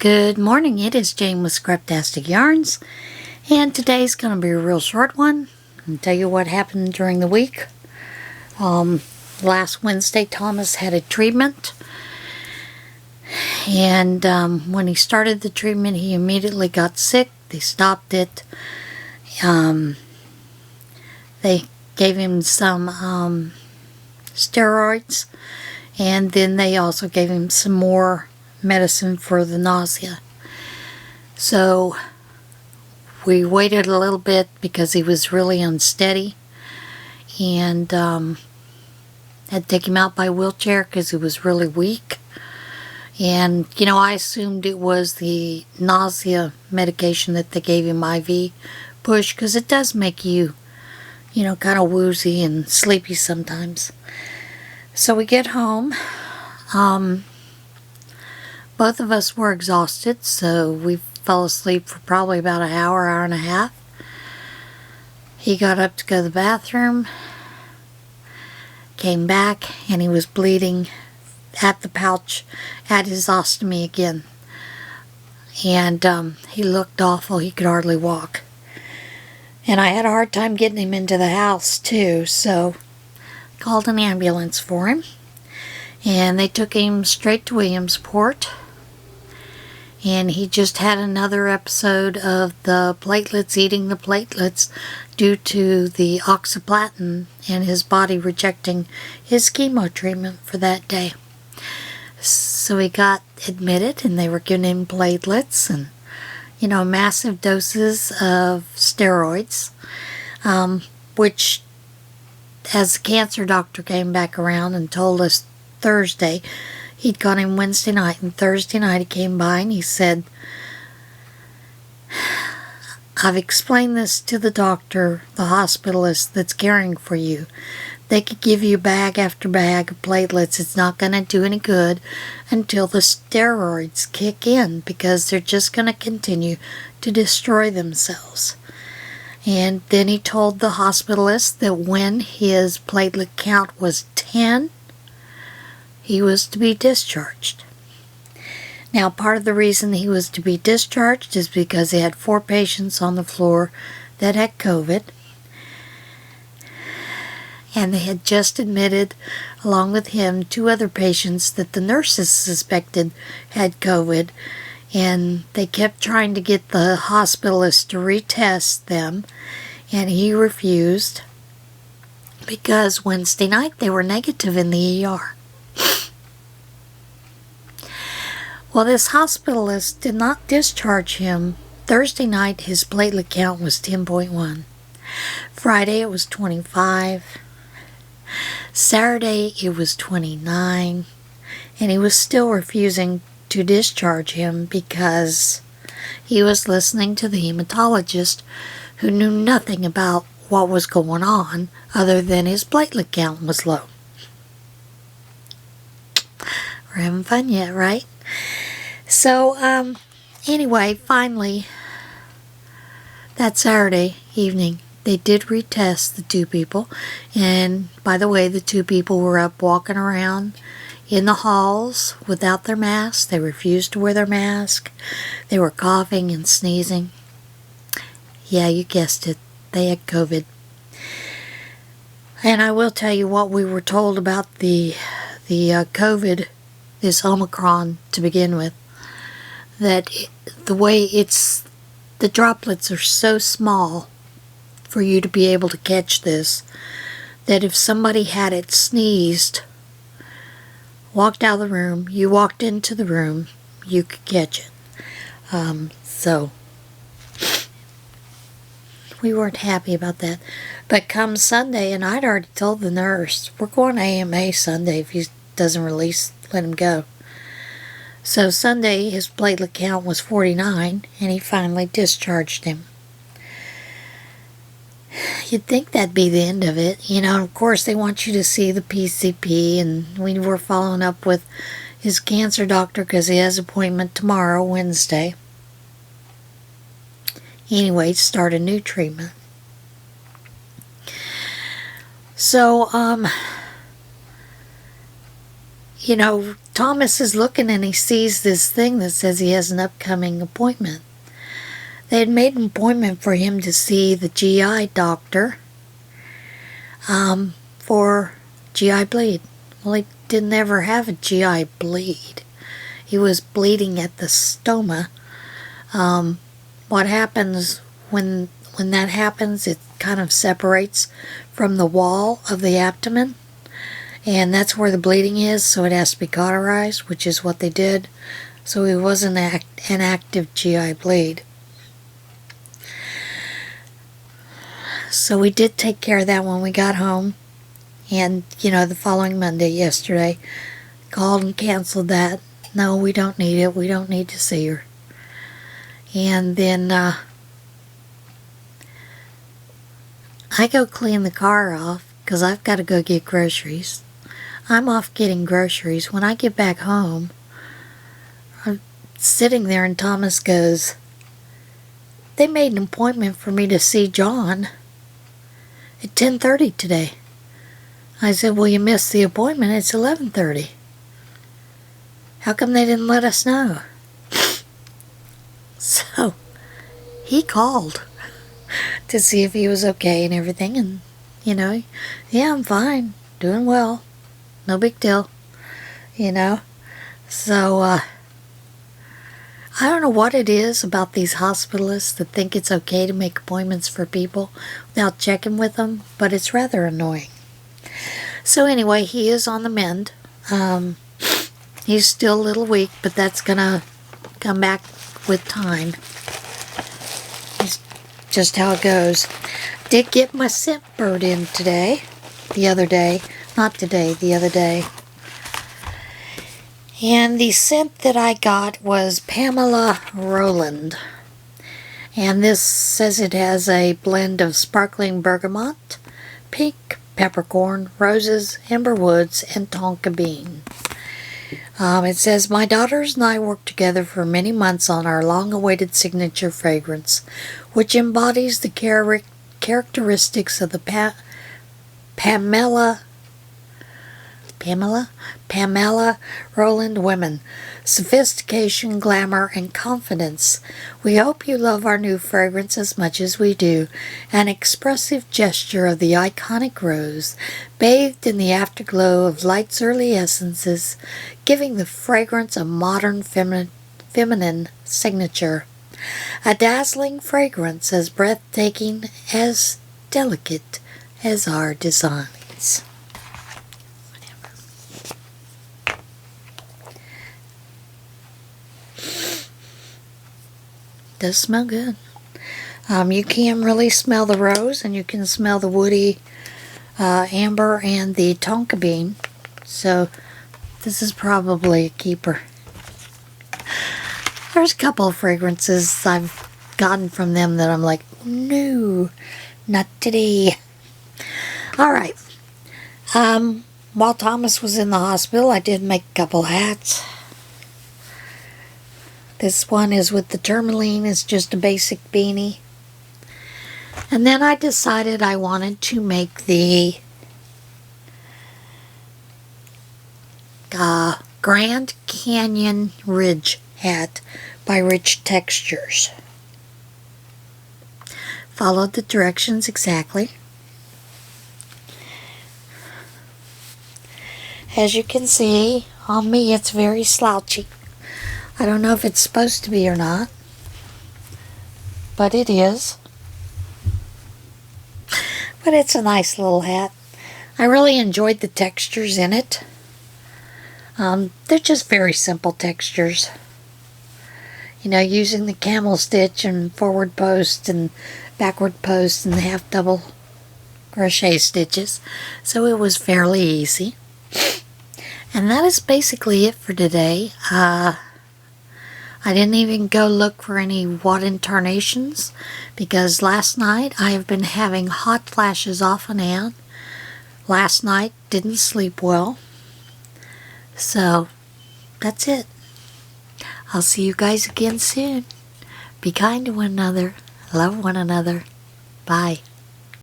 Good morning, it is Jane with Scraptastic Yarns, and today's going to be a real short one. I'll tell you what happened during the week. Last Wednesday, Thomas had a treatment, and when he started the treatment, he immediately got sick. They stopped it. They gave him some steroids, and then they also gave him some more medicine for the nausea. So we waited a little bit because he was really unsteady, and had to take him out by wheelchair because he was really weak. And I assumed it was the nausea medication that they gave him IV push, because it does make you kind of woozy and sleepy sometimes. So we get home. Both of us were exhausted, so we fell asleep for probably about an hour, hour and a half. He got up to go to the bathroom, came back, and he was bleeding at the pouch at his ostomy again. And he looked awful. He could hardly walk. And I had a hard time getting him into the house, too, so I called an ambulance for him. And they took him straight to Williamsport. And he just had another episode of the platelets eating the platelets due to the oxaliplatin and his body rejecting his chemo treatment for that day. So he got admitted, and they were giving him platelets and, massive doses of steroids, which, as the cancer doctor came back around and told us Thursday, he'd got him Wednesday night, and Thursday night he came by and he said, "I've explained this to the doctor, the hospitalist that's caring for you. They could give you bag after bag of platelets. It's not going to do any good until the steroids kick in, because they're just going to continue to destroy themselves." And then he told the hospitalist that when his platelet count was 10, he was to be discharged. Now, part of the reason he was to be discharged is because he had 4 patients on the floor that had COVID. And they had just admitted, along with him, 2 other patients that the nurses suspected had COVID. And they kept trying to get the hospitalist to retest them, and he refused, because Wednesday night they were negative in the ER. Well, this hospitalist did not discharge him. Thursday night his platelet count was 10.1. Friday it was 25. Saturday it was 29. And he was still refusing to discharge him because he was listening to the hematologist, who knew nothing about what was going on other than his platelet count was low. We're having fun yet, right? So, anyway, finally, that Saturday evening, they did retest the 2 people. And, by the way, the 2 people were up walking around in the halls without their masks. They refused to wear their mask. They were coughing and sneezing. Yeah, you guessed it. They had COVID. And I will tell you what we were told about the COVID, this Omicron to begin with. That the way the droplets are so small for you to be able to catch this, that if somebody had it sneezed, walked out of the room, you walked into the room, you could catch it. So we weren't happy about that. But come Sunday, and I'd already told the nurse, we're going to AMA Sunday. If he doesn't release, let him go. So Sunday, his platelet count was 49, and he finally discharged him. You'd think that'd be the end of it. Of course, they want you to see the PCP, and we were following up with his cancer doctor because he has an appointment tomorrow, Wednesday. Anyway, start a new treatment. So, you know, Thomas is looking and he sees this thing that says he has an upcoming appointment. They had made an appointment for him to see the GI doctor for GI bleed. Well, he didn't ever have a GI bleed. He was bleeding at the stoma. What happens when that happens, it kind of separates from the wall of the abdomen, and that's where the bleeding is, so it has to be cauterized, which is what they did. So it wasn't an active GI bleed. So we did take care of that when we got home, and you know, the following Monday, yesterday, called and canceled that. No, we don't need it. We don't need to see her. And then I go clean the car off because I've got to go get groceries. I'm off getting groceries. When I get back home, I'm sitting there and Thomas goes, "They made an appointment for me to see John at 10:30 today." I said, "Well, you missed the appointment. It's 11:30. How come they didn't let us know?" So he called to see if he was okay and everything, and you know, "Yeah, I'm fine, doing well, no big deal," you know. So I don't know what it is about these hospitalists that think it's okay to make appointments for people without checking with them, but it's rather annoying. So anyway, he is on the mend. He's still a little weak, but that's gonna come back with time. It's just how it goes. Did get my Scentbird in today. The other day. Not today, the other day. And the scent that I got was Pamela Roland. And this says it has a blend of sparkling bergamot, pink peppercorn, roses, amber woods, and tonka bean. It says, "My daughters and I worked together for many months on our long-awaited signature fragrance, which embodies the characteristics of the Pamela Roland women: sophistication, glamour, and confidence. We hope you love our new fragrance as much as we do. An expressive gesture of the iconic rose, bathed in the afterglow of life's early essences, giving the fragrance a modern feminine signature. A dazzling fragrance as breathtaking, as delicate as our designs." Does smell good. You can really smell the rose, and you can smell the woody amber and the tonka bean. So this is probably a keeper. There's a couple of fragrances I've gotten from them that I'm like, no, not today. Alright. While Thomas was in the hospital, I did make a couple hats. This one is with the tourmaline. It's just a basic beanie. And then I decided I wanted to make the Grand Canyon Ridge hat by Rich Textures. Followed the directions exactly. As you can see, on me it's very slouchy. I don't know if it's supposed to be or not, but it is. But it's a nice little hat. I really enjoyed the textures in it. They're just very simple textures. You know, using the camel stitch and forward post and backward post and half double crochet stitches. So it was fairly easy. And that is basically it for today. I didn't even go look for any watt intonations because last night I have been having hot flashes off and on. Last night didn't sleep well. So that's it. I'll see you guys again soon. Be kind to one another. Love one another. Bye.